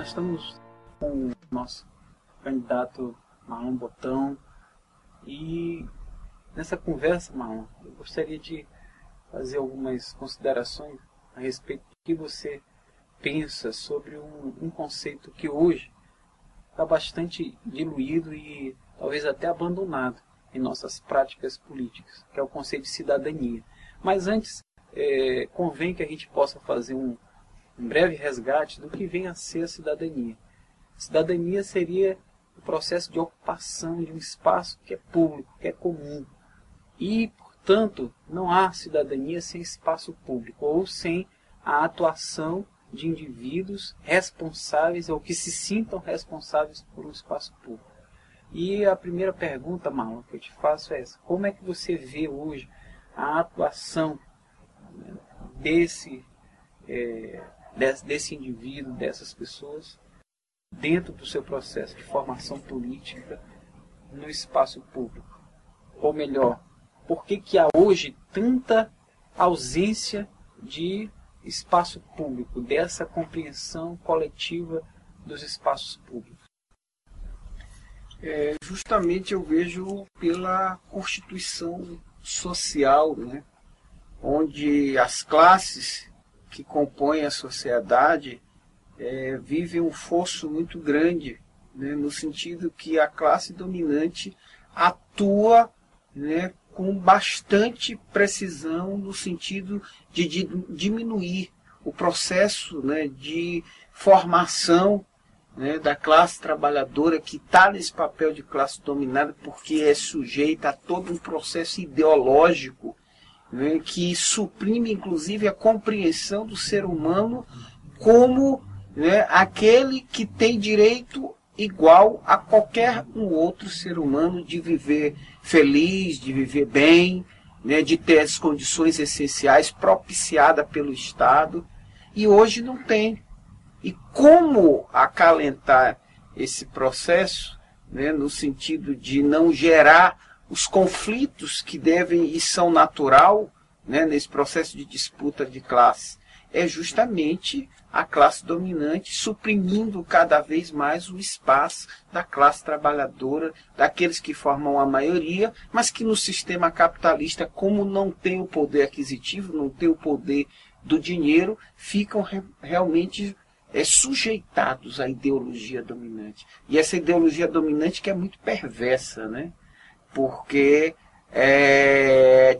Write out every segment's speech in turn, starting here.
estamos com o nosso candidato Marlon Botão e nessa conversa, Marlon, eu gostaria de fazer algumas considerações a respeito do que você pensa sobre um conceito que hoje está bastante diluído e talvez até abandonado em nossas práticas políticas, que é o conceito de cidadania. Mas antes, convém que a gente possa fazer um breve resgate do que vem a ser a cidadania. Cidadania seria o processo de ocupação de um espaço que é público, que é comum. E, portanto, não há cidadania sem espaço público ou sem a atuação de indivíduos responsáveis ou que se sintam responsáveis por um espaço público. E a primeira pergunta, Marlon, que eu te faço é essa: como é que você vê hoje a atuação desse indivíduo, dessas pessoas, dentro do seu processo de formação política no espaço público? Ou melhor, por que há hoje tanta ausência de espaço público, dessa compreensão coletiva dos espaços públicos? Justamente eu vejo pela constituição social, né, onde as classes que compõem a sociedade vivem um fosso muito grande, né, no sentido que a classe dominante atua, né, com bastante precisão no sentido de diminuir o processo, né, de formação, né, da classe trabalhadora, que está nesse papel de classe dominada porque é sujeita a todo um processo ideológico, né, que suprime inclusive a compreensão do ser humano como, né, aquele que tem direito igual a qualquer um outro ser humano de viver feliz, de viver bem, né, de ter as condições essenciais propiciadas pelo Estado, e hoje não tem. E como acalentar esse processo, né, no sentido de não gerar os conflitos que devem e são natural, né, nesse processo de disputa de classe? É justamente a classe dominante suprimindo cada vez mais o espaço da classe trabalhadora, daqueles que formam a maioria, mas que no sistema capitalista, como não tem o poder aquisitivo, não tem o poder do dinheiro, ficam realmente sujeitados à ideologia dominante. E essa ideologia dominante que é muito perversa, né? Porque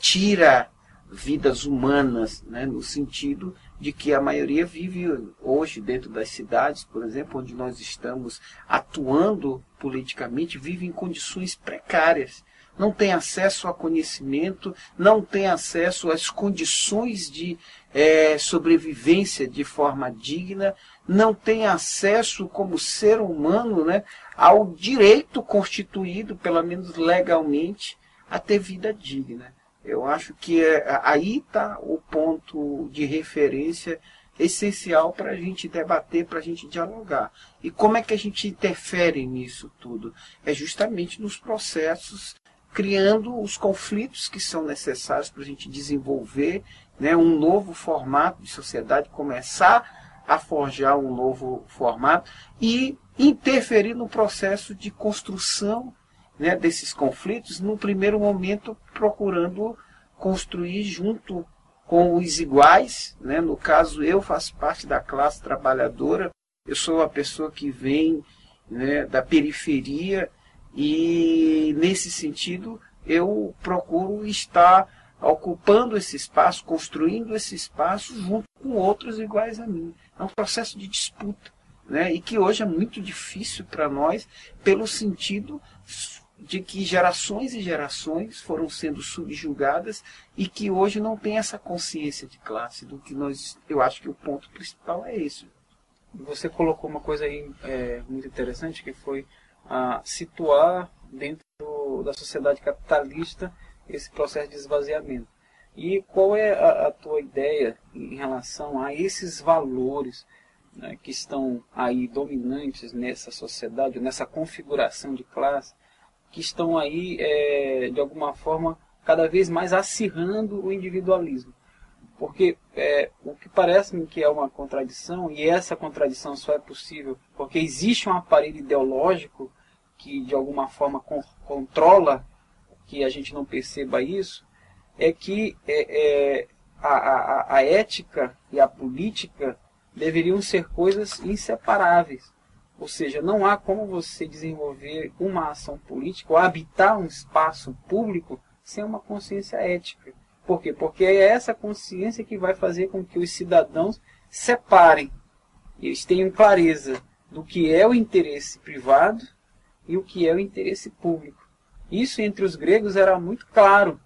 tira vidas humanas, né, no sentido de que a maioria vive hoje dentro das cidades, por exemplo, onde nós estamos atuando politicamente, vive em condições precárias. Não tem acesso a conhecimento, não tem acesso às condições de sobrevivência de forma digna, não tem acesso como ser humano, né, ao direito constituído, pelo menos legalmente, a ter vida digna. Eu acho que aí está o ponto de referência essencial para a gente debater, para a gente dialogar. E como é que a gente interfere nisso tudo? É justamente nos processos, criando os conflitos que são necessários para a gente desenvolver, né, um novo formato de sociedade, começar a forjar um novo formato e interferir no processo de construção, né, desses conflitos, no primeiro momento procurando construir junto com os iguais, né? No caso, eu faço parte da classe trabalhadora, eu sou uma pessoa que vem, né, da periferia e, nesse sentido, eu procuro estar ocupando esse espaço, construindo esse espaço junto com outros iguais a mim. É um processo de disputa, né? E que hoje é muito difícil para nós, pelo sentido de que gerações e gerações foram sendo subjugadas e que hoje não tem essa consciência de classe, do que eu acho que o ponto principal é esse. Você colocou uma coisa aí muito interessante, que foi situar dentro da sociedade capitalista esse processo de esvaziamento. E qual é a tua ideia em relação a esses valores, né, que estão aí dominantes nessa sociedade, nessa configuração de classe, que estão aí, de alguma forma, cada vez mais acirrando o individualismo? Porque o que parece-me que é uma contradição, e essa contradição só é possível porque existe um aparelho ideológico que de alguma forma controla que a gente não perceba isso, é que a ética e a política deveriam ser coisas inseparáveis. Ou seja, não há como você desenvolver uma ação política ou habitar um espaço público sem uma consciência ética. Por quê? Porque é essa consciência que vai fazer com que os cidadãos separem, eles tenham clareza do que é o interesse privado e o que é o interesse público. Isso entre os gregos era muito claro.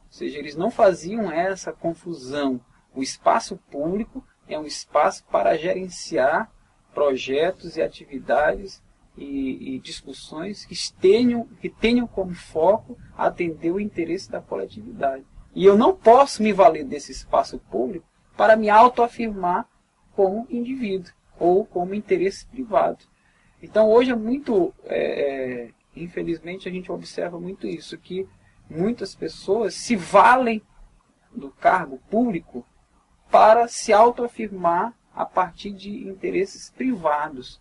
Ou seja, eles não faziam essa confusão. O espaço público é um espaço para gerenciar projetos e atividades e discussões que tenham como foco atender o interesse da coletividade. E eu não posso me valer desse espaço público para me autoafirmar como indivíduo ou como interesse privado. Então hoje é muito, infelizmente a gente observa muito isso, que muitas pessoas se valem do cargo público para se autoafirmar a partir de interesses privados.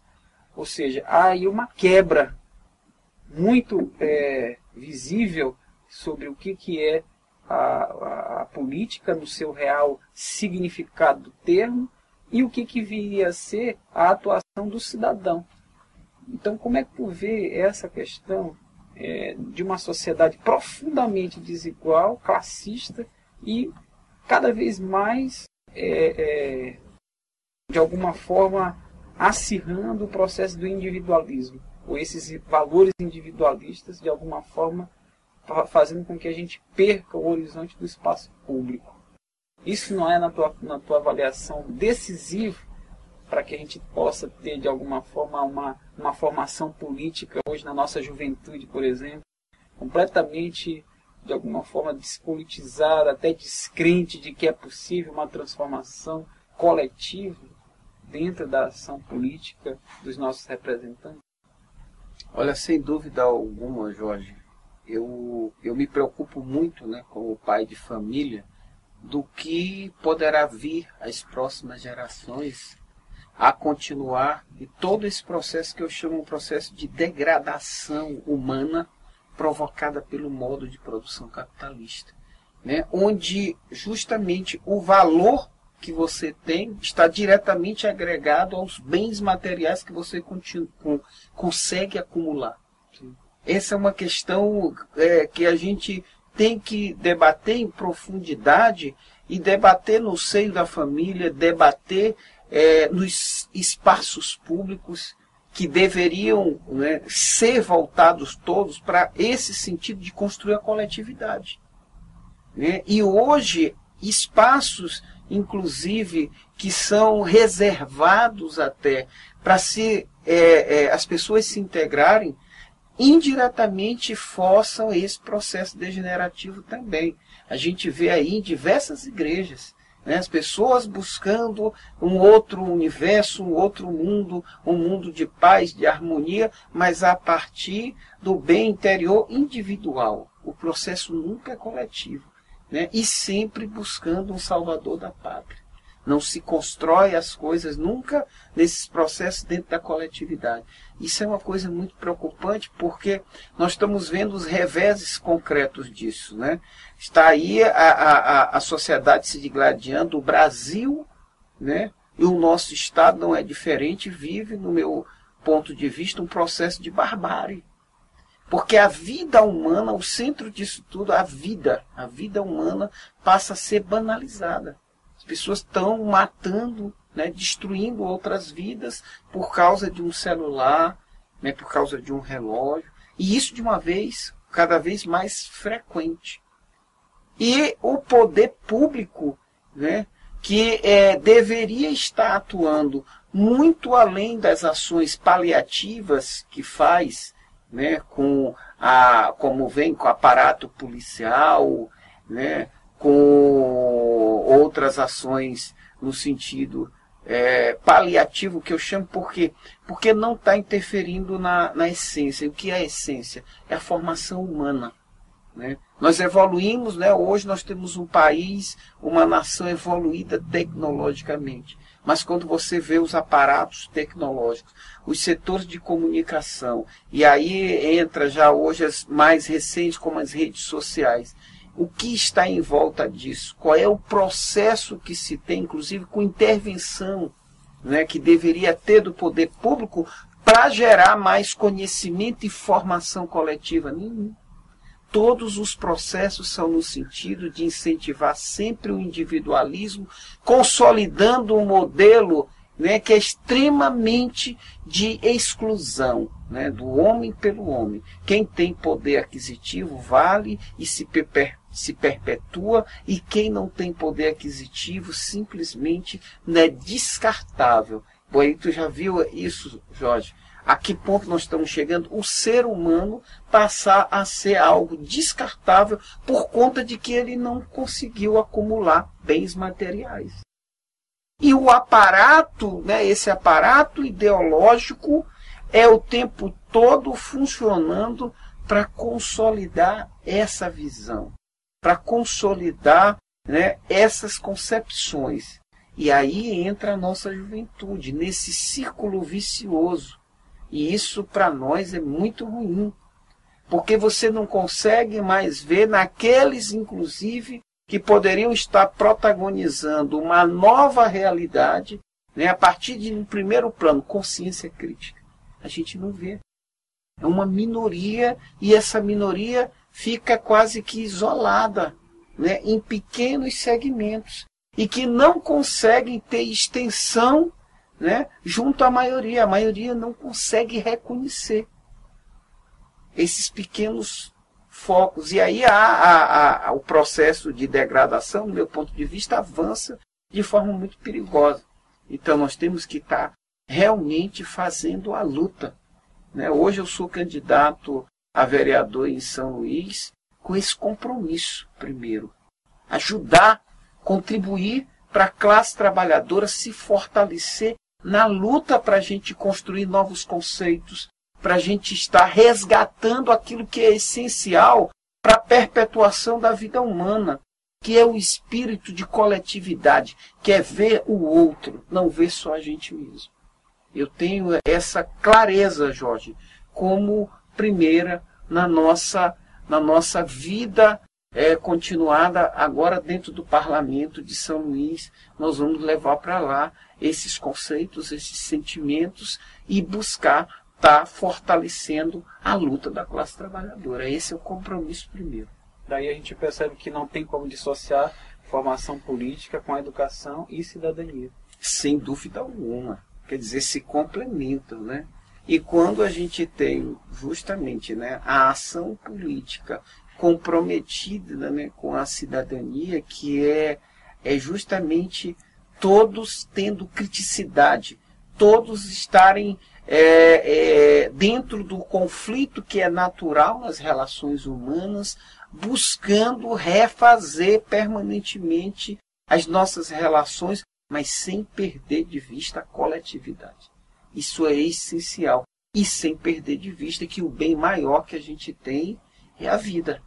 Ou seja, há aí uma quebra muito visível sobre o que é a política no seu real significado do termo e o que viria a ser a atuação do cidadão. Então, como é que tu vê essa questão de uma sociedade profundamente desigual, classista e cada vez mais, de alguma forma, acirrando o processo do individualismo, ou esses valores individualistas, de alguma forma, fazendo com que a gente perca o horizonte do espaço público. Isso não é, na tua avaliação, decisivo para que a gente possa ter, de alguma forma, uma formação política hoje na nossa juventude, por exemplo, completamente, de alguma forma, despolitizada, até descrente de que é possível uma transformação coletiva dentro da ação política dos nossos representantes? Olha, sem dúvida alguma, Jorge, eu me preocupo muito, né, como pai de família, do que poderá vir às próximas gerações a continuar e todo esse processo que eu chamo de processo de degradação humana provocada pelo modo de produção capitalista, né? Onde justamente o valor que você tem está diretamente agregado aos bens materiais que você consegue acumular. Sim. Essa é uma questão que a gente tem que debater em profundidade e debater no seio da família, debater nos espaços públicos que deveriam, né, ser voltados todos para esse sentido de construir a coletividade. Né? E hoje, espaços, inclusive, que são reservados até para as pessoas se integrarem, indiretamente forçam esse processo degenerativo também. A gente vê aí em diversas igrejas, né, as pessoas buscando um outro universo, um outro mundo, um mundo de paz, de harmonia, mas a partir do bem interior individual. O processo nunca é coletivo, né, e sempre buscando um salvador da pátria. Não se constrói as coisas nunca nesses processos dentro da coletividade. Isso é uma coisa muito preocupante, porque nós estamos vendo os reveses concretos disso, né? Está aí a sociedade se digladiando, o Brasil, né? E o nosso Estado não é diferente, vive, no meu ponto de vista, um processo de barbárie. Porque a vida humana, o centro disso tudo, a vida humana passa a ser banalizada. As pessoas estão matando, né, destruindo outras vidas por causa de um celular, né, por causa de um relógio. E isso de uma vez, cada vez mais frequente. E o poder público, né, que deveria estar atuando muito além das ações paliativas que faz, né, como vem com o aparato policial, né, com outras ações no sentido paliativo, que eu chamo, por quê? Porque não está interferindo na essência. E o que é a essência? É a formação humana. né? Nós evoluímos, né? Hoje nós temos um país, uma nação evoluída tecnologicamente. Mas quando você vê os aparatos tecnológicos, os setores de comunicação, e aí entra já hoje as mais recentes como as redes sociais, o que está em volta disso? Qual é o processo que se tem, inclusive com intervenção, né, que deveria ter do poder público para gerar mais conhecimento e formação coletiva? Nenhum. Todos os processos são no sentido de incentivar sempre o individualismo, consolidando um modelo, né, que é extremamente de exclusão, né, do homem pelo homem. Quem tem poder aquisitivo vale e se perpetua, e quem não tem poder aquisitivo simplesmente não é descartável. Bom, aí tu já viu isso, Jorge? A que ponto nós estamos chegando? O ser humano passar a ser algo descartável por conta de que ele não conseguiu acumular bens materiais. E o aparato, né, esse aparato ideológico é o tempo todo funcionando para consolidar essa visão, para consolidar, né, essas concepções. E aí entra a nossa juventude, nesse círculo vicioso. E isso para nós é muito ruim, porque você não consegue mais ver naqueles, inclusive, que poderiam estar protagonizando uma nova realidade, né, a partir de um primeiro plano, consciência crítica. A gente não vê. É uma minoria, e essa minoria fica quase que isolada, né, em pequenos segmentos, e que não conseguem ter extensão, né, junto à maioria. A maioria não consegue reconhecer esses pequenos focos. E aí o processo de degradação, do meu ponto de vista, avança de forma muito perigosa. Então nós temos que estar realmente fazendo a luta, né? Hoje eu sou candidato a vereador em São Luís com esse compromisso, primeiro. Ajudar, contribuir para a classe trabalhadora se fortalecer na luta para a gente construir novos conceitos, para a gente estar resgatando aquilo que é essencial para a perpetuação da vida humana, que é o espírito de coletividade, que é ver o outro, não ver só a gente mesmo. Eu tenho essa clareza, Jorge, como primeira na nossa vida continuada agora dentro do Parlamento de São Luís. Nós vamos levar para lá esses conceitos, esses sentimentos e buscar estar fortalecendo a luta da classe trabalhadora. Esse é o compromisso primeiro. Daí a gente percebe que não tem como dissociar formação política com a educação e cidadania. Sem dúvida alguma. Quer dizer, se complementam, né? E quando a gente tem justamente, né, a ação política comprometida, né, com a cidadania, que é justamente todos tendo criticidade, todos estarem dentro do conflito que é natural nas relações humanas, buscando refazer permanentemente as nossas relações, mas sem perder de vista a coletividade. Isso é essencial. E sem perder de vista que o bem maior que a gente tem é a vida.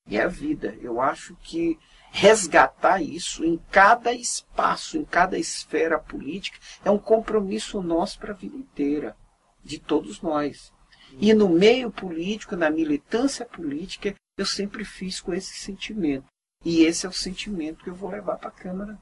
É a vida. Eu acho que resgatar isso em cada espaço, em cada esfera política, é um compromisso nosso para a vida inteira, de todos nós. E no meio político, na militância política, eu sempre fiz com esse sentimento. E esse é o sentimento que eu vou levar para a Câmara